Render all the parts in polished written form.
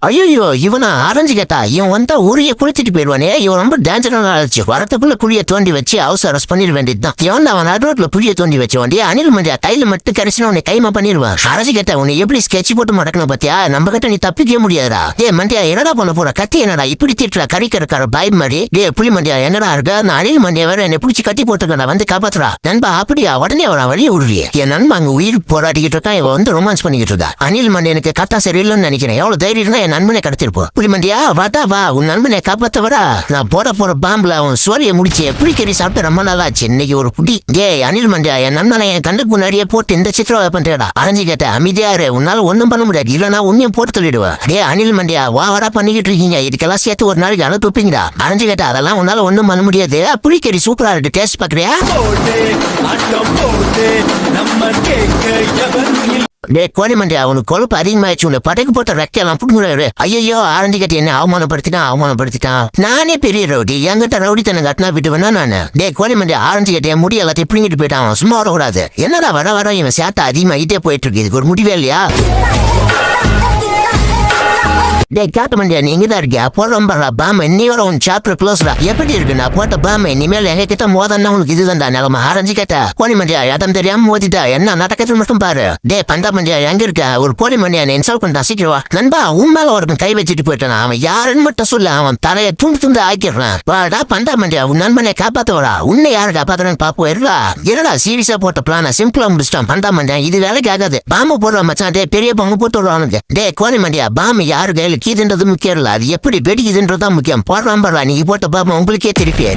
ஐயோ இவனா ஆரஞ்சு கேட்டா இவன் வந்தா ஊரையே குளிச்சிட்டு போயிடுவானே. இவன் ரொம்ப டேஞ்சரான ஆச்சு. வரத்துக்குள்ள குழியை தோண்டி வச்சு ஹவுஸ் அரெஸ்ட் பண்ணிட வேண்டியதுதான். இவன் அவன் ரோட்ல குழியை தோண்டி வச்ச வண்டி அனில் மண்டியா கையில மட்டும் கரைச்சினா உன்னை கைமா பண்ணிடுவான். ஆரஞ்சு கேட்டா உன்னை எப்படி ஸ்கெட்ச் போட்டு மடக்கணும் பாத்தியா? நம்ம கிட்ட நீ தப்பிக்கவே முடியாதா? மண்டியா என்னடா பண்ண போற? கத்தி என்னடா இப்படி திட்டுற? கறிக்கிற பாய் மாதிரி. புலி மண்டியா என்னடா இருக்க? நான் அனில் மண்டியா வேற என்னை பிடிச்சி கட்டி போட்டுக்கா வந்து காப்பாத்துறா. நண்பா அப்படியா? உடனே அவன் வழியை விடுறிய. என் நண்பா அங்க உயிர் போராடிக்கிட்டு இருக்கான். இவன் வந்து ரொமான்ஸ் பண்ணிக்கிட்டு இருக்கா. அனில் மண்டியா எனக்கு கட்டா சரியில்லைன்னு நினைக்கிறேன். எவ்வளவு தைரியம் இருந்தா என் நண்பனை கடத்திருப்போம். புலி மண்டியா வாட்டா வா, உன் நண்பனை காப்பாத்த வரா. நான் போற பாம்புல அவன் சோரியை முடிச்சு எப்படி கறி சாப்பிட்டு ரொம்ப நாளா ஆச்சு. இன்னைக்கு ஒரு புடி. அனில் மண்டியா என் நண்பனை என் கண்ணுக்கு முன்னாடியே போட்டு இந்த சித்திரவதை பண்றா. அரைஞ்சு கேட்ட அமைதியாரு, உன்னால ஒண்ணும் பண்ண முடியாது. இல்லனா உன்னையும் போட்டு சொல்லிடுவேன். அனில் மண்டியா வாடா பண்ணிக்கிட்டு இருக்கீங்க. இதுக்கெல்லாம் சேர்த்து ஒரு நாளைக்கு அனுப்பிப்பீங்களா? அரைஞ்சு கேட்ட அதெல்லாம் உன்னால ஒண்ணும் பண்ண முடியாது. புளிக்கறி சூப்பரா இருக்கு, டேஸ்ட் பாக்குறியா? கோழி மண்டியா உனக்கு கொழுப்பு அதிகமாயிடுச்சு. உன்னை படைக்கு போட்ட ரெக்கையெல்லாம் புடுங்குறாரு. ஐயோ ஆரஞ்சு கட்டி என்ன அவமானப்படுத்திட்டான். நானே பெரிய ரவுடி. என்கிட்ட ரவுடி தன்னை கட்டினா விட்டு வேணா நானு. கோழி மண்டியா ஆரஞ்சு கட்டி என் முடி எல்லாத்தையும் பிடிங்கிட்டு போயிட்டான். சும்மா வரக்கூடாது. என்னடா வர இவன் சேட்டை அதிகமாகிட்டே போயிட்டு இருக்கு. இதுக்கு ஒரு முடிவே இல்லையா? காட்ட மண்டியா நீ இங்கதான் இருக்கியா? போடுறா பாம நீ வர உன் சாப்டர் க்ளோஸ்டா. எப்படி இருக்கு நான் போட்ட பாம? இனிமேல் எங்க கிட்ட மோதன்னா உனக்கு இதுதான்டா நிலமா. ஆரஞ்சு கேட்டா கோழி மண்டியா இடம் தெரியாம மோதிட்டா. என்ன நடக்கிறது மட்டும் பாரு. பந்தா மண்டியா எங்க இருக்க? ஒரு கோழி மண்டியா நீ இன்சல்ட் பண்ணிட்டான். சீக்கிரவா நண்பா. உன் மேல ஒருத்தன் கை வச்சுட்டு போயிட்டான். அவன் யாருன்னு மட்டும் சொல்ல, அவன் தலையை துண்டு ஆக்கிடுறான். வாடா பந்தா மண்டியா, உன் நண்பனை காப்பாத்த வரா. உன்னை யாரு காப்பாத்துறன்னு பாப்போம். என்னடா சீரியஸா போட்ட பிளான சிம்பிளா முடிச்சிட்டான் பந்தா மண்டியா. இது வேலைக்கு ஆகாது. பாம்பு போடுற மச்சான். பெரிய பாம்பு போட்டு விடுவானுங்க. கோழி மண்டியா பாம்பு யாரு கையில கீதுன்றது முக்கியம் இல்ல, அது எப்படி வெடிக்குதுன்றதான் முக்கியம். போடுறான் நீ போட்ட பாப்பா உங்களுக்கே திருப்பி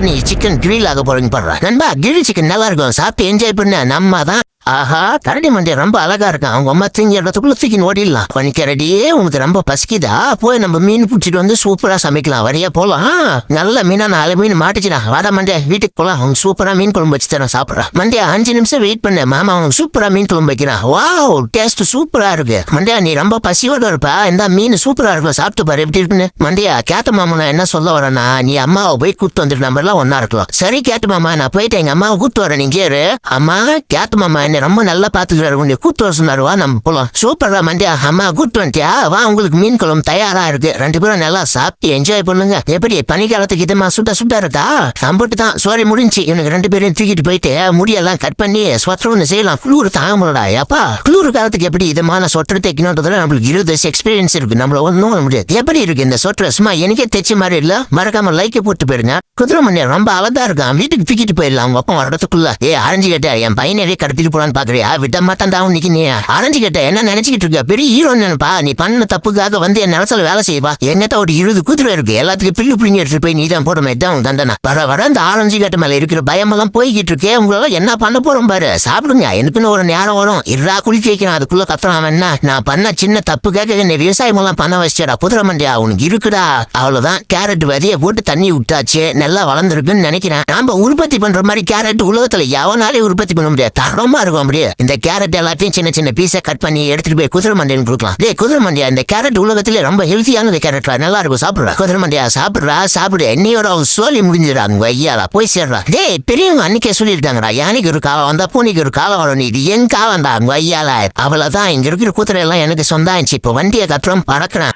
நீ சிக்கன் கிரில் ஆக போறீங்க. போடுறா நண்பா. கிரில் சிக்கன் நல்லா இருக்கும், சாப்பிட்டு என்ஜாய் பண்ண. நம்ம தான் ஆஹா கரடி மண்டியா ரொம்ப அழகா இருக்கான். அவங்க அம்மா தூங்கி இடத்துக்குள்ள தூக்கி ஓடிடலாம். பனிக்கரடியே உங்களுக்கு ரொம்ப பசிக்குதா? போய் நம்ம மீன் பிடிச்சிட்டு வந்து சூப்பரா சமைக்கலாம். வரையா போலாம். நல்ல மீனா 4 மீன் மாட்டிச்சுடா. வாடா மண்டியா வீட்டுக்கு போலாம். அவங்க சூப்பரா மீன் குழம்பு வச்சு தரேன் சாப்பிட்றா. மண்டியா 5 நிமிஷம் வெயிட் பண்ண மாமா அவங்க சூப்பரா மீன் குழம்பு வைக்கிறான். வாவ் டேஸ்ட் சூப்பரா இருக்கு. மண்டியா நீ ரொம்ப பசியோட இருப்பா. இந்த மீன் சூப்பரா இருக்கும், சாப்பிட்டு பாரு எப்படி இருக்குன்னு. மண்டியா கேட்ட மாமா நான் என்ன சொல்ல வரேன்னா, நீ அம்மாவை போய் கூட்டு வந்துட்டு நம்ம எல்லாம் ஒன்னா இருக்கலாம். சரி கேட்ட மாமா, நான் போயிட்டு எங்க அம்மாவை கூட்டு வரேன். நீங்க அம்மா கேட்ட மாமா ரொம்ப நல்லா பாத்துக்கிறாரு. உன்னை கூட்டு வர சொன்னாருவா, நம்ம போலாம். சூப்பரா மண்டியா அம்மா கூட்டு வந்துட்டியா? வா உங்களுக்கு மீன் குழம்பு தயாரா இருக்கு. 2 பேரும் நல்லா சாப்பிட்டு என்ஜாய் பண்ணுங்க. எப்படி பனிக்காலத்துக்கு இதமா சுட்டா இருக்கா? சம்பிட்டு தான் சோரி முடிஞ்சு. இவனுக்கு 2 பேரையும் தூக்கிட்டு போயிட்டு முடியெல்லாம் கட் பண்ணி ஸ்வெட்டர் செய்யலாம். குளிர் தாங்க முடியலடா. ஏப்பா குளிர் காலத்துக்கு எப்படி இதமான சொட்டர் தைக்கணும்ன்றதுல நம்மளுக்கு 20 வருஷம் எக்ஸ்பீரியன்ஸ் இருக்கு. நம்மள ஒன்றும் முடியாது. எப்படி இருக்கு இந்த சொட்டர்? சும்மா எனக்கே தைச்ச மாதிரி இல்ல. மறக்காம லைக் போட்டு போயிருங்க. குதிரை மண்டியா ரொம்ப அழகா இருக்கான். வீட்டுக்கு தூக்கிட்டு போயிடலாம் அவங்க அப்பா வரதுக்குள்ள. ஆரஞ்சு கேட்ட என் பையனவே கடத்திட்டு போலான்னு பாக்குறியா? விட மாட்டான்டா இன்னைக்கு. நீ ஆரஞ்சு கேட்ட என்ன நினைச்சுக்கிட்டு இருக்க? பெரிய ஹீரோ நினைப்பா. நீ பண்ண தப்புக்காக வந்து என் நிலத்துல வேலை செய்வா. என்கிட்ட ஒரு 20 குதிரை இருக்கு. எல்லாத்துக்கும் பில்லு பிள்ளைங்க எடுத்துட்டு போய் நீ தான் போட மாதிரி தான் தண்டனை. வர இந்த ஆரஞ்சு கேட்ட மேல இருக்கிற பயமெல்லாம் போய்கிட்டு இருக்கே. உங்களால என்ன பண்ண போறோம் பாரு. சாப்பிடுங்க. எனக்குன்னு ஒரு நேரம் வரும். இருடா குளிக்க வைக்கணும். அதுக்குள்ள கத்துறான். என்ன நான் பண்ண சின்ன தப்புக்காக என்ன விவசாயம் எல்லாம் பண்ண வச்சிடா. குதிரை மண்டியா உனக்கு இருக்குடா. அவ்வளவுதான். கேரட் விதைய போட்டு தண்ணி விட்டாச்சு. நல்லா வளர்ந்துருக்குன்னு நினைக்கிறேன். நாம உற்பத்தி பண்ற மாதிரி கேரட் உலகத்துல எவனாலே உற்பத்தி பண்ண முடியாது. தரமா இருக்கும். அப்படியே இந்த கேரட் எல்லாத்தையும் சின்ன பீஸா கட் பண்ணி எடுத்துட்டு போய் குதிரை மண்டியன் கொடுக்கலாம். குதிரை மண்டியா இந்த கேரட் உலகத்திலே ரொம்ப ஹெல்த்தியான கேரட். நல்லா இருக்கும். சாப்பிடுறா குதிரை மண்டியா. சாப்பிடு. என்னையோட சோழி முடிஞ்சிடறாங்க. ஐயாடா போய் சேர்றா. பெரியவங்க அன்னைக்கே சொல்லியிருக்காங்கடா, யானைக்கு ஒரு காலம் வந்தா பூனைக்கு ஒரு காலம் வரும். இது என் காலம் தான் ஐயால. அவ்வளவுதான். இங்க இருக்கிற குதிரை எல்லாம் எனக்கு சொந்தாச்சு. இப்ப வண்டியை கட்டுறோம், பறக்கிறேன்.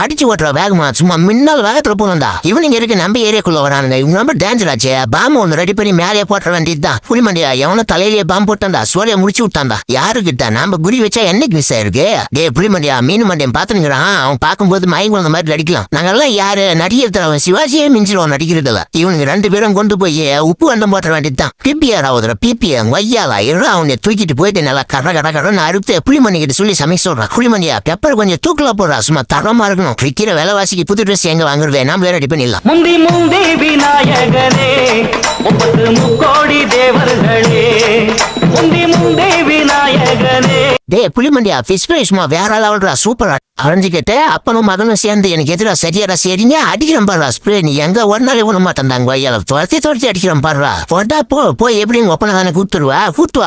அடிச்சு ஓட்டுற வேகமா சும்மா மின்னல் வேகத்துல போனா. இவனுங்க இருக்கு நம்ம ஏரியாக்குள்ள வரானுங்க. இவங்க ரொம்ப டேஞ்சர் ஆச்சு. பாம்பு ஒன்று ரெடி பண்ணி மேலே போட்டுற வேண்டியதுதான். புலிமண்டியா எவனோ தலையிலேயே பாம்பு போட்டான்டா. சோழிய முடிச்சு விட்டான்டா. யாருக்கிட்ட நாம குடி வச்சா என்னைக்கு மிஸ் ஆயிருக்கு? புலிமண்டியா மீன் மண்டியம் பாத்துனுங்கிறான். அவன் பார்க்கும்போது மயங்க வந்த மாதிரி நடிக்கலாம். நாங்கெல்லாம் யாரு நடிகர் அவன் சிவாஜியே மிஞ்சிடுவோம் நடிக்கிறதுல. இவனுக்கு 2 பேரும் கொண்டு போய் உப்பு வண்டம் போட்டுற வேண்டியதுதான். பிபிஆர் ஆகுதுற பிபிஆர் வையாலா இருடா. அவனை தூக்கிட்டு போயிட்டு நல்லா கடன்னு அறுத்து புலிமணி கிட்ட சொல்லி சமைக்க சொல்றான். புலிமண்டியா பெப்பர் கொஞ்சம் தூக்கலா போடுறா. சும்மா தரமா இருக்கணும். விக்கிற விலைவாசிக்கு புது ட்ரெஸ் எங்க வாங்குறது? நாமளே ரெடி பண்ணிடலாம். முந்தி விநாயகனே 30 முக்கோடி தேவர்களே. முந்தி விநாயகனே. புலிமண்டியா ஃபிஷ் ஃப்ரை சும்மா வேற லெவல்ரா. சூப்பரா. அரைஞ்சுக்கிட்டு அப்பனும் மகனும் சேர்ந்து எனக்கு எதிரா சரியாரா சரிங்க அடிக்கிறோம் பாருடா. ஸ்ப்ரே நீ எங்க ஒன்னாலே விட மாட்டேன்டாங்க. வையால துரத்தி அடிக்கிறோம் பாருடா. போட்டா போய் எப்படி ஒப்பனை தானே கூட்டுருவா.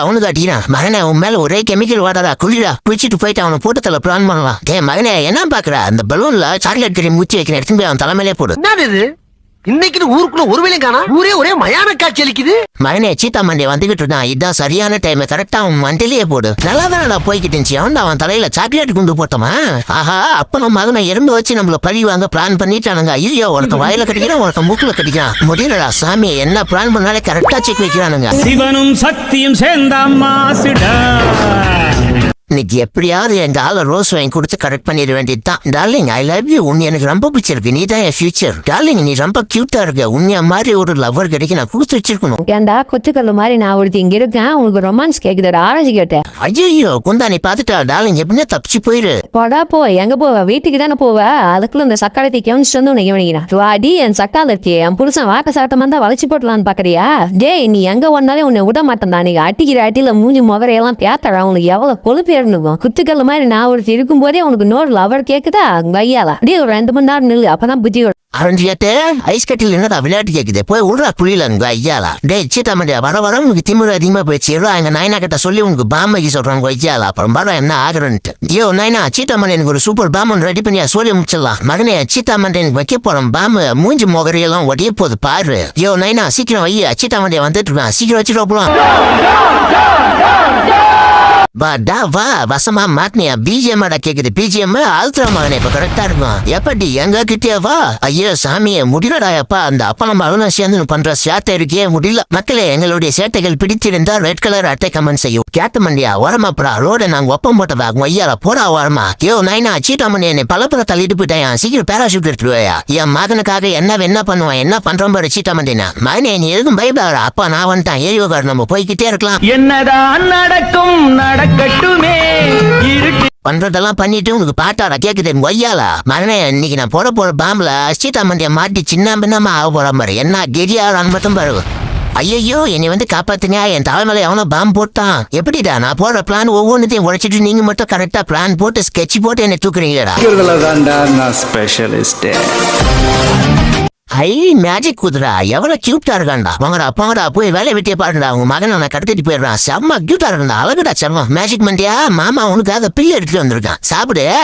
அவனுக்கு அடிக்கிறான். மகனே உன் மேல ஒரே கெமிக்கல் வாடாதா. குளிரா குளிச்சுட்டு போயிட்டு அவனை போட்டத்துல பிளான் பண்ணலாம். மகனே என்ன பாக்குறா? அந்த பலூன்ல சாக்லேட் கிரீம் ஊற்றி வைக்கிற எடுத்துன்னு போய் அவன் தலைமையிலே போடு. இன்னைக்கு ஊருக்குள்ள ஒரு வேலையும் காணா. ஊரே ஒரே மயான காட்சி அளிக்குது. மகனே சீத்தா மண்டி வந்துகிட்டு இருக்கான். இதான் சரியான டைம். கரெக்டா அவன் வண்டிலேயே போடு. நல்லா தானடா போய்கிட்டு இருந்துச்சு. அவன் தலையில சாக்லேட் குண்டு போட்டோமா? ஆஹா, அப்ப நம்ம மகனை எறும்பு வச்சு நம்மள பழி வாங்க பிளான் பண்ணிட்டானுங்க. ஐயோ, ஒருத்தன் வாயில கட்டிக்கிறான், ஒருத்தன் மூக்குல கட்டிக்கிறான். முடியலடா சாமி, என்ன பிளான் பண்ணாலே கரெக்டா செக் வைக்கிறானுங்க. சிவனும் சக்தியும் சேர்ந்தாம்மா சிடா. இன்னைக்கு எப்படியாவது எங்க ஆள ரோஸ் வாங்கி கொடுத்து கரெக்ட் பண்ணிட வேண்டியதுதான். Darling, I love you. உன்னை எனக்கு ரொம்ப பிடிச்சிருக்கு. நீ தான் என் ஃபியூச்சர். டார்லிங், நீ ரொம்ப கியூட்டா இருக்க. உன்னைய மாதிரி ஒரு லவ்வர் கிடைக்க நான் கொடுத்து வச்சிருக்கணும். ஏண்டா கொத்துக்கல்லு மாதிரி நான் ஒருத்தி இங்க இருக்கேன், உங்களுக்கு ரொமான்ஸ் கேக்குதுடா, ஆராய்ச்சி கேட்டேன். ஐயோ குந்தா, நீ பாத்துட்டா? டார்லிங் எப்படின்னா தப்பிச்சு போயிரு. போடா போ, எங்க போவ? வீட்டுக்கு தானே போவ. அதுக்குள்ள இந்த சக்காலத்தை கவனிச்சுட்டு வந்து உன்னை கவனிக்கிறான். வாடி என் சக்காலத்தி, என் புருஷன் வாட்ட சாட்டமா தான் வளைச்சு போட்டலான்னு பாக்குறியா? டேய், நீ எங்க ஒன்னாலே உன்னை விட மாட்டேன் தான். நீ அட்டிக்கிற அட்டியில மூஞ்சி முகரையெல்லாம் பேத்தடா. உனக்கு எவ்வளவு கொழுப்பு ஏறணும். குத்துக்கல்லு மாதிரி நான் ஒருத்தி இருக்கும் போதே உனக்கு நோர் லவர் கேக்குதா? வையாலா அப்படியே ஒரு 2 மணி நேரம் நில்லு, அப்பதான் புத்தி வரும். அரஞ்சியாட்டே, ஐஸ் கட்டில் என்னடா விளையாட்டு கேக்குது? போய் உள்ள புரியல உங்க ஐயாலா. டேய் சீட்டா மண்டியா, வர வர உனக்கு திமிரு அதிகமா போயிடுச்சு. எங்க நைனா கிட்ட சொல்லி உனக்கு பாம்பைக்கு சொல்றாங்க ஐயாலா. அப்புறம் வர என்ன ஆகுறன்ட்டு. ஐயோ நைனா, சீட்டா மண்டி எனக்கு ஒரு சூப்பர் பாம்பு ரெடி பண்ணியா சொல்லி முடிச்சிடலாம். மகனே, சீட்டா மண்டி எனக்கு வைக்க போறோம் பாம்பு. மூஞ்சி முகரையெல்லாம் ஒடிய போகுது பாரு. ஐயோ நைனா, சீக்கிரம் வை. சீட்டா மண்டியா வந்துட்டு இருக்கான். சீக்கிரம் வச்சுட்டு போலாம். வா வசமா மாட்டினியா? பிஜிஎம் கேக்குது. பிஜிஎம் அழுத்துற மகனே, இப்ப கரெக்டா இருக்கும். எப்படி எங்க கிட்டே வா. ஐயோ சாமியே, முடியலடா அப்பா. அந்த அப்பா நம்ம அருணா சேர்ந்து பண்ற சேட்டை இருக்கே முடியல. மக்களே, எங்களுடைய சேட்டைகள் பிடித்திருந்தா ரெட் கலர் அட்டை கமெண்ட் செய்யும். கேட்ட மண்டியா ஓரமாப்பா. ரோட நாங்க ஒப்பம் போட்டதா ஐயால போடா ஓரமா. யோ நைனா, சீட்டா மண்டி என்னை பலப்புற தள்ளிட்டு போயிட்டான். சீக்கிரம் பேராசூட் எடுத்துருவாயா? என் மகனுக்காக என்ன பண்ணுவான், என்ன பண்றோம் பாரு சீட்டா மண்டினா. மகனே, நீ எதுக்கும் பயப்படாத. அப்பா நான் வந்துட்டான். ஏரியோகார், நம்ம போய்கிட்டே இருக்கலாம். என்னதான் நடக்கும் நடக்கட்டுமே. இருட்டு பண்றதெல்லாம் பண்ணிட்டு உனக்கு பாட்டாடா கேக்குது ஒய்யாலா. மகனே, இன்னைக்கு நான் போற பாம்புல சீட்டா மண்டிய மாட்டி சின்ன பின்னமா ஆக போற மாதிரி. என்ன கெரியாரான்னு மட்டும் பாரு. ஐயோ, என்னை வந்து காப்பாத்துங்க. என் தலைமையில எவனோ பாம்பு போட்டான். எப்படிடா நான் போற பிளான் ஒவ்வொன்றுத்தையும் உழைச்சிட்டு நீங்க மட்டும் கரெக்டா பிளான் போட்டு ஸ்கெட்ச் போட்டு என்னை தூக்குறீங்களா? நான் ஸ்பெஷலிஸ்ட். ஐ மேஜிக் குதிரா, எவ்வளவு கியூட்டா இருக்கான்டா. வாங்கடா போய் வேலையை விட்டே பாருடா. உங்க மகனை நான் கடத்திட்டு போயிடுறான். செம்ம கியூட்டா இருக்கா, அழகுடா செல்வம். மேஜிக் மண்டியா, மாமா உனக்காக பிள்ளை எடுத்துட்டு வந்திருக்கான்.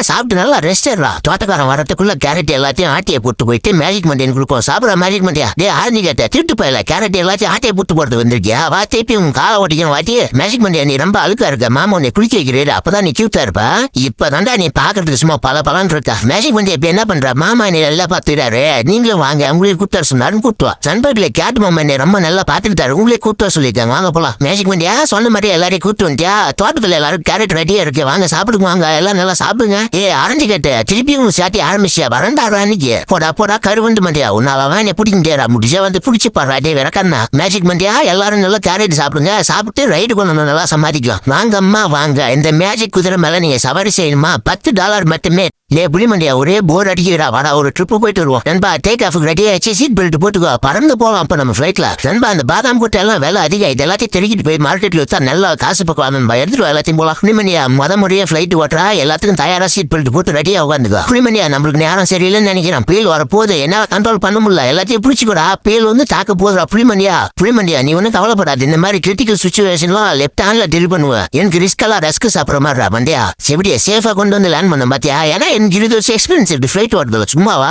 சாப்பிட்டு நல்லா ரெஸ்ட் எடுறா. தோட்டக்காரன் வரத்துக்குள்ள கேரட் எல்லாத்தையும் ஆட்டியை போட்டு போயிட்டு மேஜிக் மண்டியன் கொடுப்போம். சாப்பிட மேஜிக் மண்டியா. டே ஆரஞ்சு கேட்ட திருட்டு போயில கேரட் எல்லாத்தையும் ஆட்டையை போட்டு போறது வந்திருக்கியா? வா திருப்பி உங்க காலை ஓட்டிக்கணும். வாட்டி மேஜிக் மண்டியா, நீ ரொம்ப அழுக்கா இருக்க. மாமா உன்னை குளிக்க வைக்கிறேன். அப்பதான் நீ கியூட்டா இருப்பா. இப்பதான்டா நீ பாக்குறதுக்கு சும்மா பலன்னு இருக்கா. மேஜிக் மண்டியா இப்ப என்ன பண்ற? மாமா நீ நல்லா பாத்துறாரு. நீங்களும் வாங்க, உங்களுக்கு கூப்பிட்டு சொன்னாரு. கூப்பிட்டு சன்பர்ல கேட் மாமா என்னை ரொம்ப நல்லா பாத்துக்கிட்டாரு. உங்களே கூப்பிட்டு சொல்லியிருக்காங்க. வாங்க போலாம். மேஜிக் மண்டியா, சொன்ன மாதிரி எல்லாரையும் கூப்பிட்டு வந்துட்டியா? தோட்டத்துல எல்லாரும் கேரட் ரெடியா இருக்கு. வாங்க சாப்பிடுங்க. வாங்க எல்லாம் நல்லா சாப்பிடுங்க. ஆரஞ்சு கேட்ட திருப்பியும் சாட்டி ஆரம்பிச்சியா? வரண்டாரா அன்னைக்கு? போடா கருவண்டு மண்டியா, உன்னாலதான் என்ன பிடிக்க முடியாதா? முடிச்சா வந்து பிடிச்சி பாரு. அதே விறக்கண்ணா. மேஜிக் மண்டியா, எல்லாரும் நல்லா கேரட் சாப்பிடுங்க. சாப்பிட்டு ரைடு கொண்டு நல்லா சம்பாதிக்கலாம். வாங்க அம்மா வாங்க. இந்த மேஜிக் குதிரை மேல நீங்க சவாரி செய்யணுமா? $10 மட்டுமே. புளிமண்டியா, ஒரே போர் அடிக்கிறா. வாடா ஒரு ட்ரிப்பு போயிட்டு வருவோம். நண்பா, டேக் ஆஃப் ரெடி ஆச்சு. சீட் பெல்ட் போட்டுக்கோ. பறந்து போகலாம் அப்ப நம்ம ஃபிளைட்ல. நண்பா, அந்த பாதாம் கூட்டை எல்லாம் விலை அதிகம். இது எல்லாத்தையும் தெரிவிட்டு போய் மார்க்கெட்ல வச்சா நல்லா காசு பக்கம் நண்பா. எடுத்துட்டு எல்லாத்தையும் போலாம். புளிமண்டியா, முறையே ஃபிளைட் ஓட்டுறா. எல்லாத்துக்கும் தயாரா சீட் பெல்ட் போட்டு ரெடியா உட்காந்துக்கோ. புளிமண்டியா, நம்மளுக்கு நேரம் சரியில்லைன்னு நினைக்கிறேன். பீல் வரப்போகுது. என்ன கண்ட்ரோல் பண்ண முடியல. எல்லாத்தையும் பிடிச்சிக்கூடா. பீல் வந்து தாக்க போதுரா. புளிமண்டியா, நீ ஒன்னும் கவலைப்படாது. இந்த மாதிரி கிரிட்டிக்கல் சுச்சுவேஷன்லாம் லெப்ட் ஹேண்ட்ல டெல் பண்ணுவேன். எனக்கு ரிஸ்க் சாப்பிட்ற மாதிரி வண்டியா. எப்படியா சேஃபா கொண்டு வந்து லேண்ட் பண்ண பாத்தியா? ஏன்னா எனக்கு எக்ஸ்பீரியன்ஸ் இருக்கு ஃபிளைட் ஓட்டுறதுல. சும்மாவா?